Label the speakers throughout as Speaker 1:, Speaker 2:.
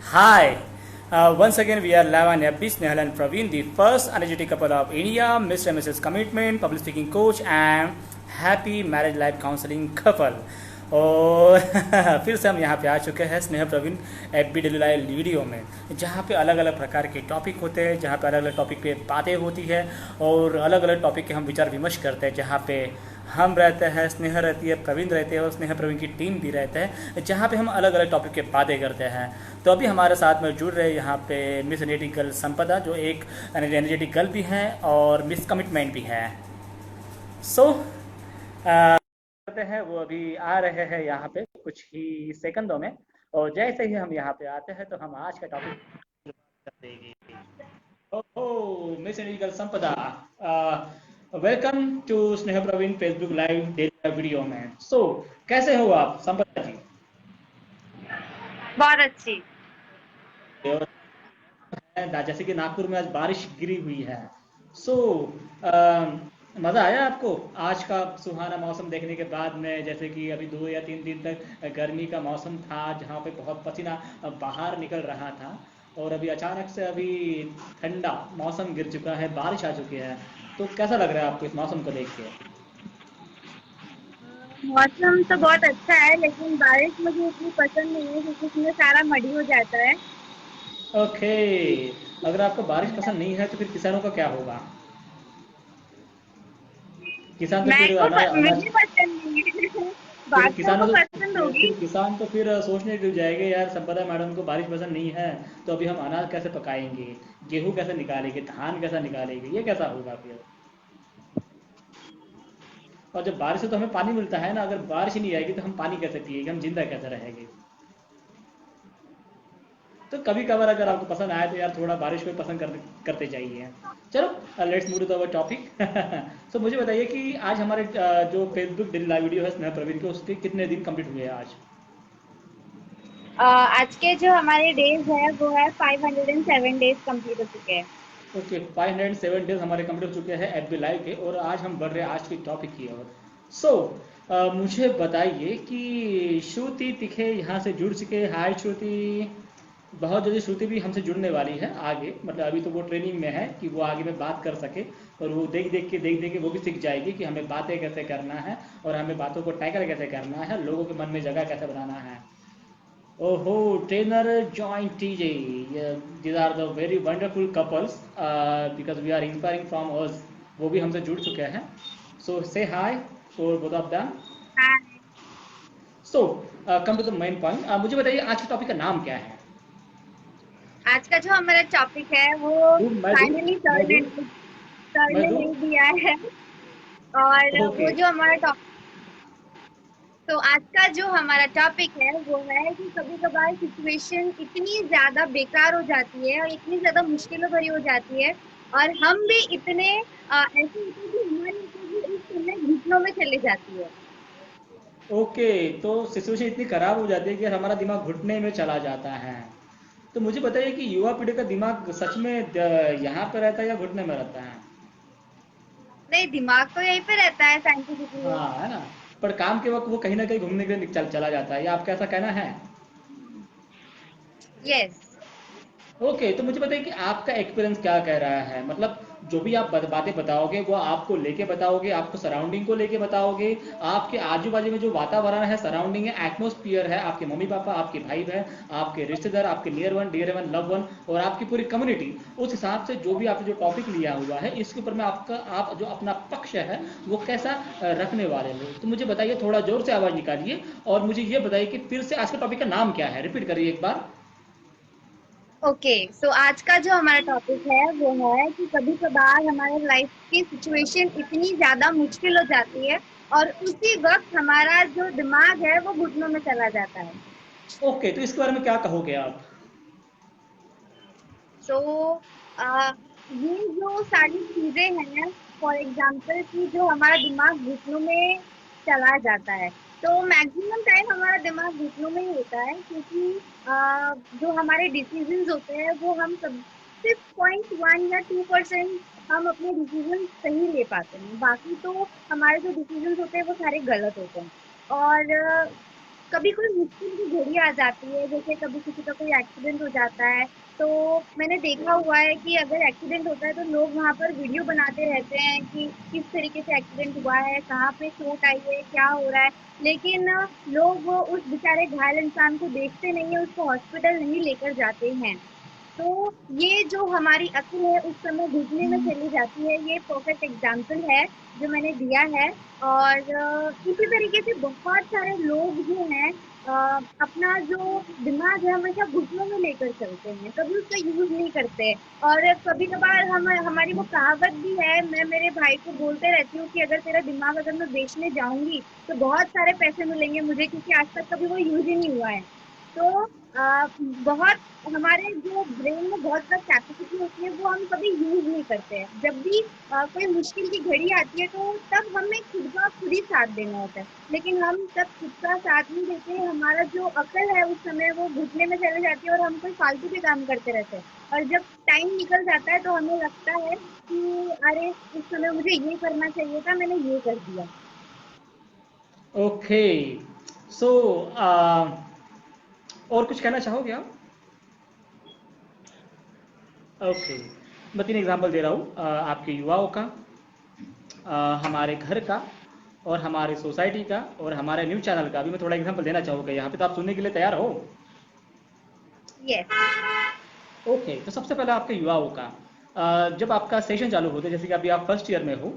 Speaker 1: Hi. Once again, we are live on FB, Snehal and Praveen, the first energetic couple of India, Mr. and Mrs. Commitment, public speaking coach, and happy marriage life counseling couple. और फिर से हम यहाँ पे आ चुके हैं Sneh Praveen F B daily live video में, जहाँ पे अलग अलग प्रकार के टॉपिक होते हैं, जहाँ पे अलग अलग टॉपिक पे बातें होती है और अलग अलग टॉपिक के हम विचार विमर्श करते हैं, जहाँ पे हम रहते हैं, स्नेह रहती है, प्रवीण रहते हैं और स्नेह प्रवीण की टीम भी रहते हैं, जहाँ पे हम अलग अलग टॉपिक के बातें करते हैं। तो अभी हमारे साथ में जुड़ रहे यहाँ पे मिस एनर्जेटिक गर्ल संपदा, जो एक एनर्जेटिक गर्ल भी हैं और मिस कमिटमेंट भी हैं। सो करते हैं, वो अभी आ रहे हैं यहाँ पे कुछ ही सेकंडों में, और जैसे ही हम यहाँ पे आते हैं तो हम आज का टॉपिक कर देंगे। Oh miss energetic girl Sampada, welcome to Sneh Praveen Facebook live daily video में। सो कैसे हो आप संपदा जी?
Speaker 2: बहुत अच्छी।
Speaker 1: और जैसे कि नागपुर में आज बारिश गिरी हुई है। सो मज़ा आया आपको आज का सुहाना मौसम देखने के बाद में? जैसे कि अभी 2 या 3 दिन तक गर्मी का मौसम था, जहाँ पे बहुत पसीना बाहर निकल रहा था, और अभी अचानक से अभी ठंडा मौसम गिर चुका है, बारिश आ चुकी है। तो कैसा लग रहा है आपको इस मौसम को देख के?
Speaker 2: मौसम तो बहुत अच्छा है, लेकिन बारिश मुझे इतनी पसंद नहीं है क्योंकि उसमें सारा मडी हो जाता है।
Speaker 1: ओके, अगर आपको बारिश पसंद नहीं है तो फिर किसानों का क्या होगा? किसान तो फिर अनाज,
Speaker 2: मुझे पसंद नहीं है।
Speaker 1: फिर
Speaker 2: बाकियों
Speaker 1: किसानों
Speaker 2: को
Speaker 1: तो
Speaker 2: पसंद होगी।
Speaker 1: फिर किसान तो फिर सोचने लग जाएंगे, यार संपदा मैडम को बारिश पसंद नहीं है, तो अभी हम अनाज कैसे पकाएंगे, गेहूं कैसे निकालेंगे, धान कैसा निकालेंगे, ये कैसा होगा फिर? और जब बारिश से तो हमें पानी मिलता है ना, अगर बारिश ही नहीं आएगी तो हम पानी कैसे पिएंगे, हम जिंदा कैसे रहेंगे? तो कभी कभार अगर आपको पसंद आए तो यार थोड़ा बारिश को पसंद करते जाइए। चलो let's move to our topic. So मुझे बताइए कि आज हमारे जो फेसबुक डेली लाइव वीडियो है स्नेहा प्रवीण के, उसके कितने दिन कंप्लीट हुए हैं आज?
Speaker 2: आज के जो हमारे डेज है वो है 507 डेज कंप्लीट हो चुके हैं।
Speaker 1: ओके, 507 डेज हमारे कंप्लीट हो चुके हैं एफ बी लाइव के, और आज हम बढ़ रहे हैं आज के टॉपिक की ओर। सो मुझे बताइए कि श्रुति तिखे यहाँ से जुड़ चुके। हाय श्रुति। बहुत जल्दी श्रुति भी हमसे जुड़ने वाली है आगे, मतलब अभी तो वो ट्रेनिंग में है कि वो आगे में बात कर सके, और वो देख देख के वो भी सीख जाएगी कि हमें बातें कैसे करना है और हमें बातों को टैकल कैसे करना है, लोगों के मन में जगह कैसे बनाना है। ओहो, trainer join TJ, these are the very wonderful couples because we are inspiring from us। वो भी हमसे जुड़ चुके हैं। So say hi for both of them.
Speaker 2: हाँ,
Speaker 1: so come to the main point, मुझे बताइए आज के टॉपिक का नाम क्या है?
Speaker 2: आज का जो हमारा टॉपिक है वो
Speaker 1: मैं दूं
Speaker 2: फाइनली
Speaker 1: मैं दूं
Speaker 2: सर
Speaker 1: मैं
Speaker 2: ने
Speaker 1: दूं
Speaker 2: नहीं दिया है। और
Speaker 1: ओके।
Speaker 2: वो जो हमारा टॉपिक, तो आज का जो हमारा टॉपिक है वो है कि कभी-कभार सिचुएशन इतनी ज़्यादा बेकार हो जाती है और इतनी ज़्यादा मुश्किलों भरी हो जाती है, और हम भी इतने ऐसे होते हैं कि हमारी ऊपर उस समय घुटनों में चली जाती है।
Speaker 1: ओके, तो सिचुएशन इतनी खराब हो जाती है कि हमारा दिमाग घुटने में चला जाता है। तो मुझे बताइए कि युवा पीढ़ी का दिमाग सच में यहाँ पे रहता है या घुटने में रहता है?
Speaker 2: नहीं, दिमाग तो यहीं पे रहता है साइंटिफिकली।
Speaker 1: हाँ, है ना। पर काम के वक्त वो कहीं ना कहीं घूमने के लिए चला जाता है, या आपका ऐसा कहना है?
Speaker 2: यस।
Speaker 1: ओके, तो मुझे बताइए कि आपका एक्सपीरियंस क्या कह रहा है, मतलब जो भी आप बातें बताओगे वो आपको लेके बताओगे, आपको सराउंडिंग को लेके बताओगे, आपके आजू बाजू में जो वातावरण है, सराउंडिंग है, एटमोस्फियर है, आपके मम्मी पापा, आपके भाई बहन, आपके रिश्तेदार, आपके near one dear one love one, और आपकी पूरी कम्युनिटी, उस हिसाब से जो भी आपने जो टॉपिक लिया हुआ है इसके ऊपर में आपका आप जो अपना पक्ष है वो कैसा रखने वाले हो। तो मुझे बताइए, थोड़ा जोर से आवाज़ निकालिए, और मुझे ये बताइए कि फिर से आज का टॉपिक का नाम क्या है, रिपीट करिए एक बार।
Speaker 2: ओके, सो आज का जो हमारा टॉपिक है वो है कि कभी-कभार हमारे लाइफ की सिचुएशन इतनी ज़्यादा मुश्किल हो जाती है और उसी वक़्त हमारा जो दिमाग है वो घुटनों में चला जाता है।
Speaker 1: ओके, तो इसके बारे में क्या कहोगे आप?
Speaker 2: सो ये जो सारी चीजें हैं, फॉर एग्जाम्पल कि जो हमारा दिमाग घुटनों में चला जाता है, तो मैक्सिमम टाइम हमारा दिमाग घुटनों में ही होता है क्योंकि जो हमारे डिसीजंस होते हैं वो हम सब सिर्फ 0.1 या 2% हम अपने डिसीजन सही ले पाते हैं, बाकी तो हमारे जो डिसीजंस होते हैं वो सारे गलत होते हैं। और कभी कोई मुश्किल की घड़ी आ जाती है, जैसे कभी किसी का कोई एक्सीडेंट हो जाता है, तो मैंने देखा हुआ है कि अगर एक्सीडेंट होता है तो लोग वहाँ पर वीडियो बनाते रहते हैं कि किस तरीके से एक्सीडेंट हुआ है, कहाँ पे चोट आई है, क्या हो रहा है। लेकिन लोग उस बेचारे घायल इंसान को देखते नहीं है, उसको हॉस्पिटल नहीं लेकर जाते हैं। तो ये जो हमारी अक्ल है उस समय घुटने में चली जाती है, ये परफेक्ट एग्जाम्पल है जो मैंने दिया है। और इसी तरीके से बहुत सारे लोग जो हैं अपना जो दिमाग है हमेशा घुटनों में लेकर चलते हैं, कभी उसका यूज नहीं करते। और कभी कभार हम हमारी वो कहावत भी है, मैं मेरे भाई को बोलते रहती हूँ कि अगर तेरा दिमाग अगर मैं बेचने जाऊंगी तो बहुत सारे पैसे मिलेंगे मुझे, क्योंकि आज तक कभी वो यूज ही नहीं हुआ है। तो बहुत हमारे जो ब्रेन में बहुत ज़्यादा कैपेसिटी होती है वो हम कभी यूज नहीं करते हैं। जब भी कोई मुश्किल की घड़ी आती है तो तब हमें खुद का खुद ही साथ देना होता है, लेकिन हम तब खुद का साथ नहीं देते। हमारा जो अकल है उस समय वो घुटने में चले जाती है और हम कोई फालतू के काम करते रहते हैं। और जब टाइम निकल जाता है तो हमें लगता है कि अरे उस समय मुझे ये करना चाहिए था, मैंने ये कर दिया।
Speaker 1: ओके, सो और कुछ कहना चाहोगे आप? ओके, मैं 3 एग्जांपल दे रहा हूँ आपके युवाओं का, हमारे घर का, और हमारे सोसाइटी का, और हमारे न्यूज़ चैनल का भी मैं थोड़ा एग्जांपल देना चाहूँगा यहाँ पे। तो आप सुनने के लिए तैयार हो?
Speaker 2: यस।
Speaker 1: ओके, तो सबसे पहले आपके युवाओं का, जब आपका सेशन चालू होता है, जैसे कि अभी आप फर्स्ट ईयर में हो,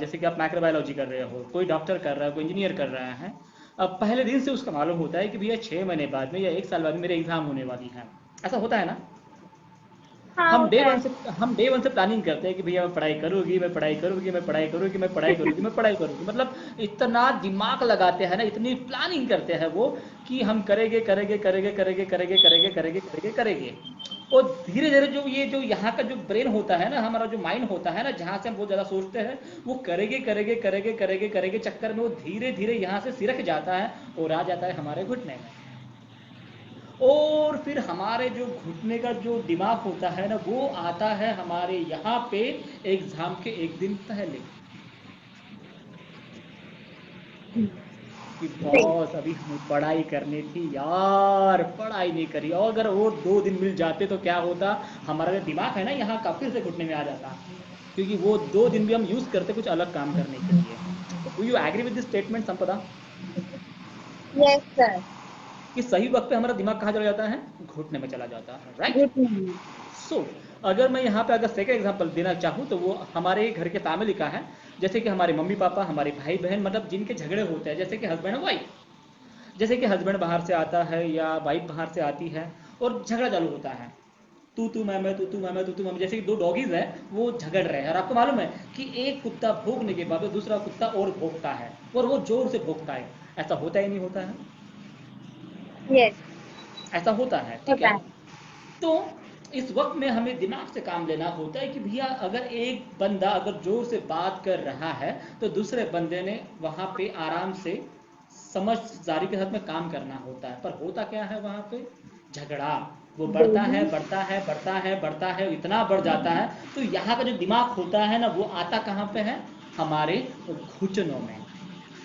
Speaker 1: जैसे कि आप माइक्रोबायोलॉजी कर रहे हो, कोई डॉक्टर कर रहा है, कोई इंजीनियर कर रहा है, अब पहले दिन से उसका मालूम होता है कि भैया 6 महीने बाद में या 1 साल बाद में मेरे एग्जाम होने वाली है। ऐसा होता है ना?
Speaker 2: हाँ,
Speaker 1: हम डे
Speaker 2: होता
Speaker 1: वन
Speaker 2: है।
Speaker 1: से हम डे वन से प्लानिंग करते हैं कि भैया मैं पढ़ाई करूंगी, मैं पढ़ाई करूंगी, मैं पढ़ाई करूंगी, मैं पढ़ाई करूंगी, मैं पढ़ाई करूंगी, मतलब इतना दिमाग लगाते हैं ना, इतनी प्लानिंग करते हैं वो, कि हम करेंगे करेंगे करेंगे करेंगे करेंगे करेंगे करेंगे करेंगे करेंगे। और धीरे धीरे जो ये जो यहाँ का जो ब्रेन होता है ना, हमारा जो माइंड होता है ना, जहाँ से हम बहुत ज़्यादा सोचते हैं, वो करेंगे करेंगे करेंगे करेंगे करेंगे चक्कर में वो धीरे धीरे यहाँ से सिरक जाता है और आ जाता है हमारे घुटने में। और फिर हमारे जो घुटने का जो दिमाग होता है ना, वो आता है हमारे यहाँ पे एग्जाम के एक दिन पहले, कि
Speaker 2: सही।
Speaker 1: बॉस अभी हमें पढ़ाई करनी थी यार, पढ़ाई नहीं करी, और अगर वो 2 दिन मिल जाते तो क्या होता, हमारा जो दिमाग है ना यहाँ का फिर से घुटने में आ जाता, क्योंकि वो 2 दिन भी हम यूज करते कुछ अलग काम करने के लिए। Do you agree with this statement, Sampada?
Speaker 2: Yes sir.
Speaker 1: कि सही वक्त पे हमारा दिमाग कहाँ चला जाता है? घुटने में चला जाता है, राइट?
Speaker 2: Good morning.
Speaker 1: सो अगर मैं यहाँ पे अगर सेकंड एग्जांपल देना चाहूँ तो वो हमारे घर के फैमिली का है। जैसे कि हमारे मम्मी पापा, हमारे भाई बहन, मतलब जिनके झगड़े होते हैं, जैसे कि हस्बैंड और वाइफ। जैसे कि हस्बैंड बाहर से आता है या वाइफ बाहर से आती है और झगड़ा चालू होता है, तू मैं, तू मैं, तू मैं। जैसे कि 2 डॉगीज हैं, वो झगड़ रहे हैं, और आपको मालूम है कि एक कुत्ता भौंकने के बाद दूसरा कुत्ता और भौंकता है, और वो जोर से भौंकता है। ऐसा होता ही नहीं होता है?
Speaker 2: यस।
Speaker 1: ऐसा होता है, ठीक
Speaker 2: होता
Speaker 1: है।
Speaker 2: है।
Speaker 1: तो इस वक्त में हमें दिमाग से काम लेना होता है कि भैया अगर एक बंदा अगर जोर से बात कर रहा है तो दूसरे बंदे ने वहां पे आराम से समझदारी के साथ में काम करना होता है। पर होता क्या है वहां पे? झगड़ा। वो बढ़ता है
Speaker 2: डेली।
Speaker 1: बढ़ता है बढ़ता है बढ़ता है, इतना बढ़ जाता है। तो यहाँ का जो दिमाग होता है ना, वो आता कहाँ पे है? हमारे घुटनों में।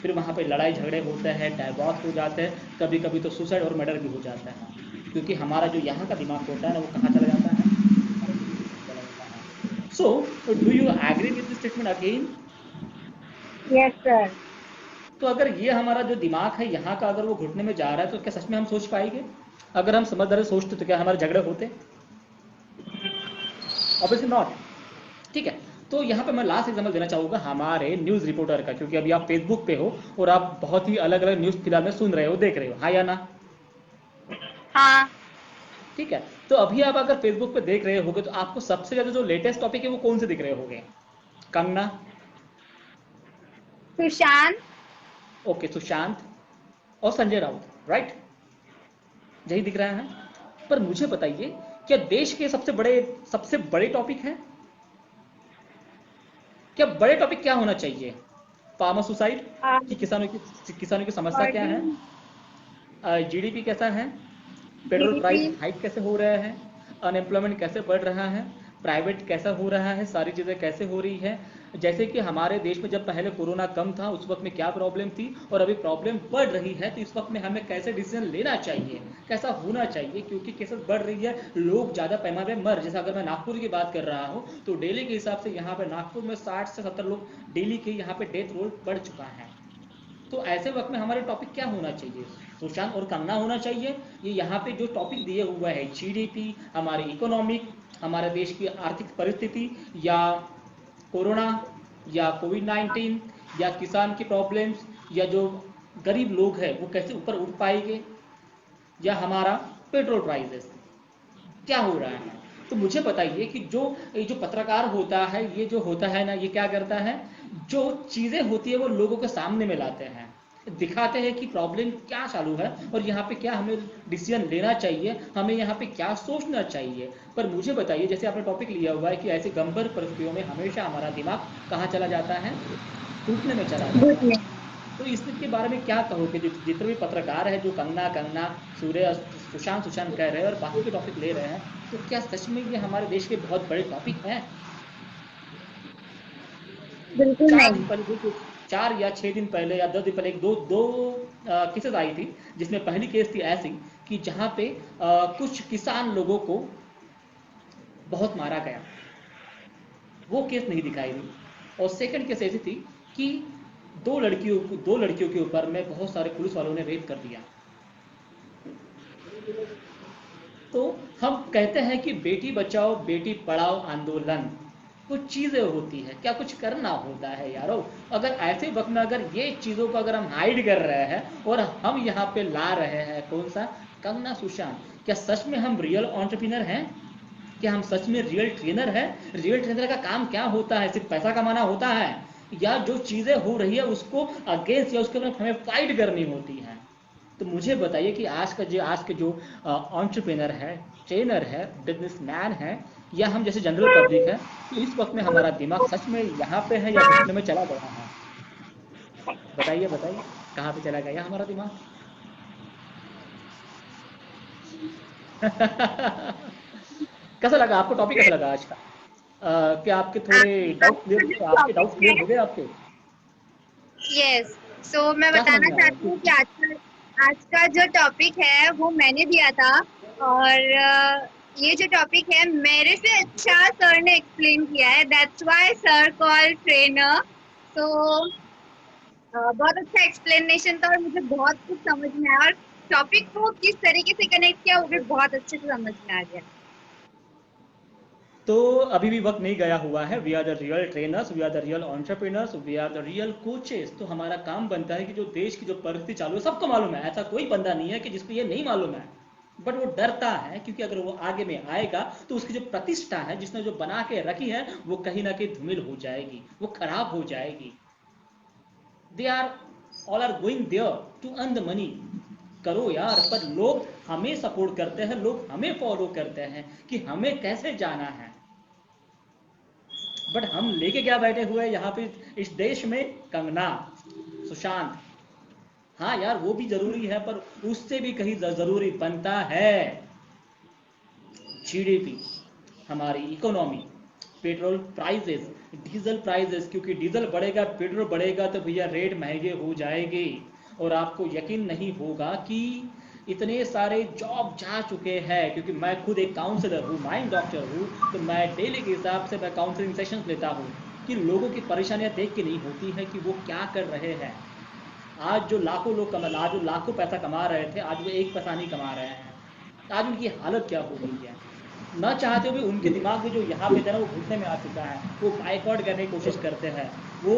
Speaker 1: फिर वहाँ पे लड़ाई झगड़े होते हैं, डाइवोर्स हो जाते हैं, कभी कभी तो सुसाइड और मर्डर भी हो जाता है, क्योंकि हमारा जो यहाँ का दिमाग होता है ना, वो कहाँ चला जाता है? हमारे घुटने में चला जाता है। So do you agree with this statement again?
Speaker 2: Yes sir.
Speaker 1: तो अगर ये हमारा जो दिमाग है यहाँ का अगर वो घुटने में जा रहा है तो क्या सच में हम सोच पाएंगे? अगर हम समझदारी से सोचते तो क्या हमारे झगड़े होते? Obviously not. ठीक है। तो यहाँ पे मैं लास्ट एग्जाम्पल देना चाहूंगा हमारे न्यूज रिपोर्टर का, क्योंकि अभी आप फेसबुक पे हो और आप बहुत ही अलग अलग न्यूज फिलहाल में सुन रहे हो, देख रहे हो, हाँ या ना?
Speaker 2: हाँ।
Speaker 1: ठीक है। तो अभी आप अगर फेसबुक पे देख रहे होगे तो आपको सबसे ज्यादा जो लेटेस्ट टॉपिक है वो कौन से दिख रहे होंगे? कंगना।
Speaker 2: सुशांत।
Speaker 1: ओके, सुशांत और संजय राउत, राइट? यही दिख रहा है। पर मुझे बताइए, क्या देश के सबसे बड़े टॉपिक है? क्या बड़े टॉपिक क्या होना चाहिए? फार्मर सुसाइड, कि किसानों की समस्या क्या है,
Speaker 2: ऑर्डिन।
Speaker 1: जीडीपी कैसा है, पेट्रोल
Speaker 2: जीडीपी।
Speaker 1: प्राइस हाइक कैसे हो रहा है, अनएम्प्लॉयमेंट कैसे बढ़ रहा है, प्राइवेट कैसा हो रहा है, सारी चीज़ें कैसे हो रही है, जैसे कि हमारे देश में जब पहले कोरोना कम था उस वक्त में क्या प्रॉब्लम थी और अभी प्रॉब्लम बढ़ रही है, तो इस वक्त में हमें कैसे डिसीजन लेना चाहिए, कैसा होना चाहिए, क्योंकि केसेस बढ़ रही है, लोग ज़्यादा पैमाने पर मर, जैसे अगर मैं नागपुर की बात कर रहा हूँ तो डेली के हिसाब से यहाँ पे नागपुर में 60 से 70 लोग डेली के यहाँ पे डेथ रोल बढ़ चुका है। तो ऐसे वक्त में हमारे टॉपिक क्या होना चाहिए, सुशांत और कंगना होना चाहिए। ये यहाँ पे जो टॉपिक दिए हुआ है जीडीपी, हमारी इकोनॉमिक, हमारे देश की आर्थिक परिस्थिति, या कोरोना, या कोविड-19, या किसान की प्रॉब्लम्स, या जो गरीब लोग हैं वो कैसे ऊपर उठ पाएंगे, या हमारा पेट्रोल प्राइसेस क्या हो रहा है। तो मुझे बताइए कि ये जो पत्रकार होता है, ये जो होता है ना, ये क्या करता है, जो चीज़ें होती है वो लोगों के सामने में लाते हैं, दिखाते हैं कि प्रॉब्लम क्या चालू है और यहाँ पे क्या हमें डिसीजन लेना चाहिए, हमें यहाँ पे क्या सोचना चाहिए। पर मुझे बताइए, जैसे आपने टॉपिक लिया हुआ है कि ऐसे गंभीर परिस्थितियों में हमेशा हमारा दिमाग कहाँ चला जाता है, टूटने में चला जाता है। तो इसके बारे में क्या कहोगे, जितने भी पत्रकार है जो कंगना कंगना, सूर्य, सुशांत सुशांत कह रहे हैं और बाकी के टॉपिक ले रहे हैं, तो क्या सच में ये हमारे देश के बहुत बड़े टॉपिक हैं?
Speaker 2: बिल्कुल
Speaker 1: 4 दिन
Speaker 2: नहीं।
Speaker 1: पहले देखो, 4 या 6 दिन पहले या 10 दिन पहले एक दो दो केसेस आई थी, जिसमें पहली केस थी ऐसी कि जहाँ पे कुछ किसान लोगों को बहुत मारा गया, वो केस नहीं दिखाई दी। और सेकंड केस ऐसी थी कि दो लड़कियों के ऊपर में बहुत सारे पुलिस वालों ने रेप कर दिया। तो हम कहते हैं कि बेटी बचाओ बेटी पढ़ाओ आंदोलन, कुछ चीजें होती है, क्या कुछ करना होता है यारो। अगर ऐसे वक्त में अगर ये चीजों को अगर हम हाइड कर रहे हैं और हम यहाँ पे ला रहे हैं कौन सा, कंगना सुशांत, क्या सच में हम रियल एंटरप्रेन्योर हैं? क्या हम सच में रियल ट्रेनर हैं? रियल ट्रेनर का काम क्या होता है, सिर्फ पैसा कमाना होता है, या जो चीजें हो रही है उसको अगेंस्ट या उसके खिलाफ हमें फाइट करनी होती है? तो मुझे बताइए कि आज के जो एंटरप्रेन्योर है, ट्रेनर है, बिजनेसमैन है, या हम जैसे जनरल पब्लिक है, तो इस वक्त में हमारा दिमाग सच में यहाँ पे है या घुटने में चला गया है? बताइए बताइए, कहाँ पे चला गया हमारा दिमाग? कैसा लगा आपको, टॉपिक कैसा लगा आज का? क्या आपके थोड़े डाउट
Speaker 2: आपका जो
Speaker 1: क्लियर, आपके डाउट
Speaker 2: टॉपिक
Speaker 1: क्लियर
Speaker 2: है,
Speaker 1: हो गए आपके?
Speaker 2: यस, सो मैं
Speaker 1: क्या समझ
Speaker 2: बताना
Speaker 1: में आया
Speaker 2: चाहती
Speaker 1: आपको?
Speaker 2: हूँ कि आज का जो टॉपिक है वो मैंने दिया था। और ये जो टॉपिक है मेरे से अच्छा सर ने एक्सप्लेन किया है, that's why sir call trainer. So बहुत अच्छा एक्सप्लेनेशन था और मुझे बहुत कुछ समझ में आया, और टॉपिक को किस तरीके से कनेक्ट किया वो भी बहुत अच्छे से समझ में आ गया।
Speaker 1: तो अभी भी वक्त नहीं गया हुआ है। We are the real trainers, we are the real entrepreneurs, we are the real coaches. तो हमारा काम बनता है कि जो देश की जो परिस्थिति चालू है सबको मालूम है, ऐसा कोई बंदा नहीं है कि जिसको ये नहीं मालूम है, बट वो डरता है, क्योंकि अगर वो आगे में आएगा तो उसकी जो प्रतिष्ठा है जिसने जो बना के रखी है वो कहीं ना कहीं धूमिल हो जाएगी, वो खराब हो जाएगी। They are all are going there to earn the money. करो यार, पर लोग हमें सपोर्ट करते हैं, लोग हमें फॉलो करते हैं कि हमें कैसे जाना है, बट हम लेके क्या बैठे हुए हैं यहाँ पे इस देश में? कंगना, सुशांत। हाँ यार, वो भी जरूरी है, पर उससे भी कहीं जरूरी बनता है जीडीपी, हमारी economy, petrol prices, diesel prices, क्योंकि डीजल बढ़ेगा पेट्रोल बढ़ेगा तो भैया रेट महंगे हो जाएंगे। और आपको यकीन नहीं होगा कि इतने सारे जॉब जा चुके हैं, क्योंकि मैं खुद एक काउंसलर हूँ, माइंड डॉक्टर हूँ, तो मैं डेली के हिसाब से मैं काउंसलिंग सेशंस लेता हूँ कि लोगों की परेशानियाँ देख के नहीं होती है कि वो क्या कर रहे हैं। आज जो लाखों लोग आज जो लाखों पैसा कमा रहे थे, आज वो एक पैसा नहीं कमा रहे हैं। आज उनकी हालत क्या हो गई है, न चाहते हुए उनके दिमाग में जो यहाँ पे था ना वो घुटने में आ चुका है। वो बाइकआउट करने की कोशिश करते हैं, वो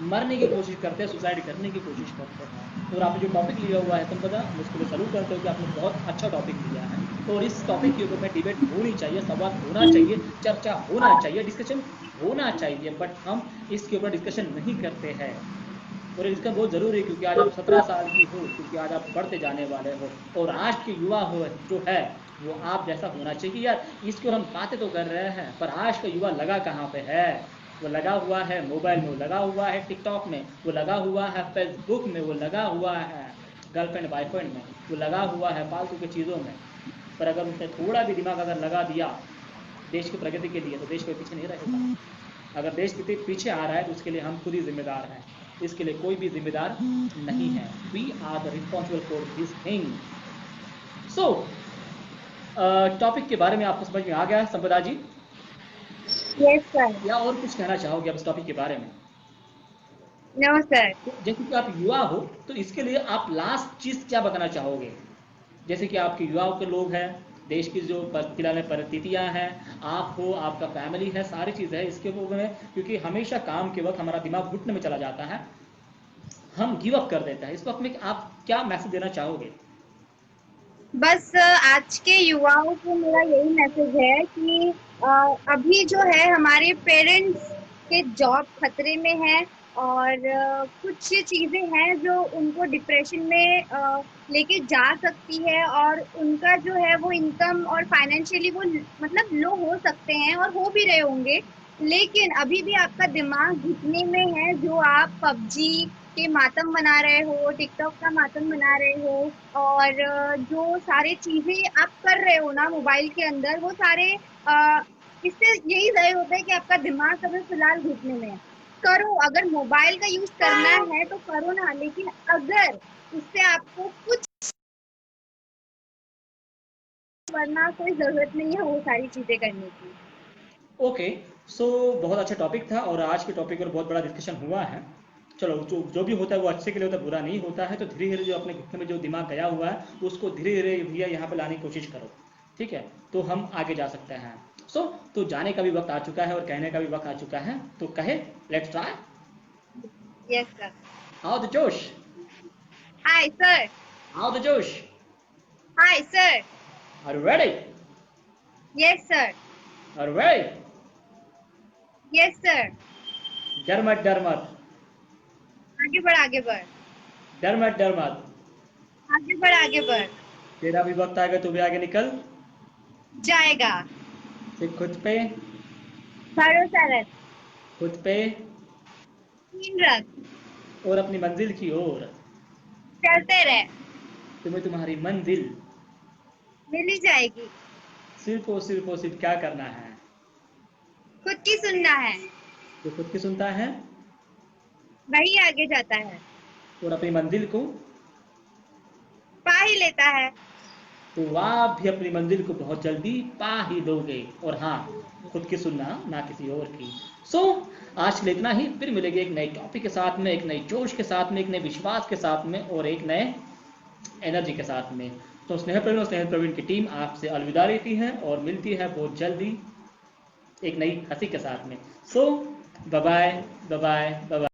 Speaker 1: मरने की कोशिश करते हैं, सुसाइड करने की कोशिश करते हैं। और आपने जो टॉपिक लिया हुआ है तुम पता, मैं उसके लिए सलूट करते हो कि आपने बहुत अच्छा टॉपिक लिया है। और इस टॉपिक के ऊपर में डिबेट होनी चाहिए, संवाद होना चाहिए, चर्चा होना चाहिए, डिस्कशन होना चाहिए, बट हम इसके ऊपर डिस्कशन नहीं करते हैं। और इसका बहुत ज़रूरी है, क्योंकि आज आप 17 साल की हो, क्योंकि आज आप बढ़ते जाने वाले हो, और आज के युवा हो जो है वो आप जैसा होना चाहिए यार। इसको हम बातें तो कर रहे हैं, पर आज का युवा लगा कहाँ पे है? वो लगा हुआ है मोबाइल में, वो लगा हुआ है टिकटॉक में, वो लगा हुआ है फेसबुक में, वो लगा हुआ है गर्लफ्रेंड बॉयफ्रेंड में, वो लगा हुआ है फालतू की चीज़ों में। पर अगर उसने थोड़ा भी दिमाग अगर लगा दिया देश की प्रगति के लिए, तो देश के पीछे नहीं रहेगा। अगर देश पीछे आ रहा है तो उसके लिए हम खुद ही जिम्मेदार हैं, इसके लिए कोई भी जिम्मेदार नहीं है। We are the responsible for this thing. So topic के बारे में आपको समझ में आ गया संपदा जी,
Speaker 2: यस सर।
Speaker 1: या और कुछ कहना चाहोगे आप इस टॉपिक के बारे में?
Speaker 2: No sir.
Speaker 1: जैसे कि आप युवा हो तो इसके लिए आप लास्ट चीज क्या बताना चाहोगे? जैसे कि आपके युवाओं के लोग हैं, देश की जो फिलहाल में परिस्थितियां हैं, आप हो, आपका फैमिली है, सारी चीज़ है इसके ऊपर में, क्योंकि हमेशा काम के वक्त हमारा दिमाग घुटने में चला जाता है, हम गिव अप कर देते हैं। इस वक्त में आप क्या मैसेज देना चाहोगे?
Speaker 2: बस आज के युवाओं को मेरा यही मैसेज है कि अ, अभी जो है हमारे पेरेंट्स के जॉब खतरे में है, और कुछ चीजें हैं जो उनको डिप्रेशन में लेके जा सकती है, और उनका जो है वो इनकम और फाइनेंशियली वो मतलब लो हो सकते हैं और हो भी रहे होंगे। लेकिन अभी भी आपका दिमाग घुटने में है, जो आप पबजी के मातम मना रहे हो, टिकटॉक का मातम मना रहे हो, और जो सारी चीजें आप कर रहे हो ना मोबाइल के अंदर, वो सारे इससे यही ज़ाहिर होता है कि आपका दिमाग अभी फिलहाल घुटने में है। करो, अगर मोबाइल का यूज करना है तो करो ना, लेकिन अगर उससे आपको कुछ, वरना कोई जरूरत नहीं है वो सारी चीजें करने की।
Speaker 1: ओके, सो बहुत अच्छा टॉपिक था और आज के टॉपिक पर बहुत बड़ा डिस्कशन हुआ है। चलो, जो जो भी होता है वो अच्छे के लिए होता है, बुरा नहीं होता है। तो धीरे धीरे जो अपने घुटने में जो दिमाग गया हुआ है उसको धीरे धीरे भैया यहाँ पे लाने की कोशिश करो, ठीक है? तो हम आगे जा सकते हैं। तो जाने का भी वक्त आ चुका है और कहने का भी वक्त आ चुका है, तो कहे लेट्स ट्राई।
Speaker 2: Yes sir.
Speaker 1: आओ द जोश,
Speaker 2: हाय सर।
Speaker 1: आओ द जोश।
Speaker 2: Hi sir.
Speaker 1: Are ready?
Speaker 2: Yes sir.
Speaker 1: Are ready?
Speaker 2: Yes sir.
Speaker 1: डर मत, डर मत,
Speaker 2: आगे बढ़, आगे बढ़।
Speaker 1: डर मत, डर मत।
Speaker 2: आगे बढ़, आगे बढ़।
Speaker 1: तेरा भी वक्त आएगा, तू भी आगे निकल।
Speaker 2: जाएगा।
Speaker 1: सिर्फ खुद पे,
Speaker 2: भरोसा रख।
Speaker 1: खुद पे
Speaker 2: यकीन रख।
Speaker 1: और अपनी मंजिल की ओर।
Speaker 2: चलते रहे।
Speaker 1: तुम्हें तुम्हारी मंजिल
Speaker 2: मिल ही जाएगी।
Speaker 1: सिर्फ और सिर्फ क्या करना है?
Speaker 2: खुद की सुनना है,
Speaker 1: जो खुद की सुनता है
Speaker 2: वही आगे जाता है,
Speaker 1: और अपनी मंजिल को,
Speaker 2: पा ही लेता है।
Speaker 1: तो आप भी अपनी मंजिल को बहुत जल्दी पा ही लोगे। और हाँ, खुद की सुनना, ना किसी और की। सो आज के लिए इतना ही। फिर मिलेंगे एक नए टॉपिक के साथ में, एक नए जोश के साथ में, एक नए विश्वास के साथ में और एक नए एनर्जी के साथ में। तो स्नेह प्रवीण और स्नेह प्रवीण की टीम आपसे अलविदा लेती है और मिलती है बहुत जल्दी एक नई हंसी के साथ में। So bye bye, bye bye, bye.